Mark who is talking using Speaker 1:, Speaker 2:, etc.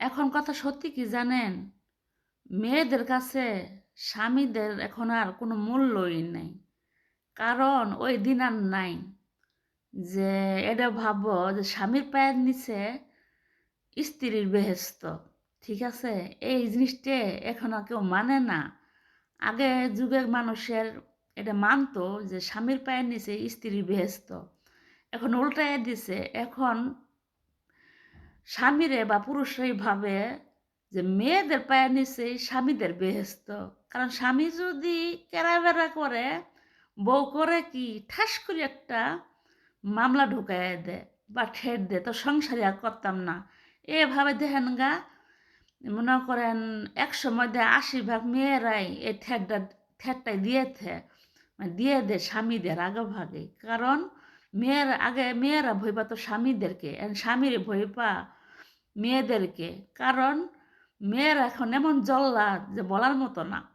Speaker 1: এখন কথা সত্যি কি জানেন? মেয়েদের কাছে স্বামীদের এখন আর কোনো মূল্যই নেই। কারণ ওই দিন আর নাই যে এটা ভাববো যে স্বামীর পায়ের নিচে স্ত্রীর বেহেশত। ঠিক আছে? এই জিনিসটা এখন আর কেউ মানে না। আগে যুগের মানুষের এটা মানতো যে স্বামীর পায়ের নিচে স্ত্রীর বেহেশত। এখন উল্টাইয়া দিছে। এখন স্বামীরে বা পুরুষরাই ভাবে যে মেয়েদের পায়ের নিচেই স্বামীদের বেহেশত। কারণ স্বামী যদি কেরাবেরা করে, বউ করে কি ঠাস করে একটা মামলা ঢুকাইয়া দেয় বা ঠেট দেয়, তো সংসারই আর করতাম না। এভাবে দেখেন গা, মনে করেন একশোর মধ্যে ৮০ ভাগ মেয়েরাই এই ঠেটটাই দিয়েছে, মানে দিয়ে দেয় স্বামীদের আগে ভাগে। কারণ মেয়েরা ভয় পাতো স্বামীদেরকে, এখন স্বামীর ভয় পা মেয়েদেরকে। কারণ মেয়েরা এখন এমন জল্লাদ যে বলার মতো না।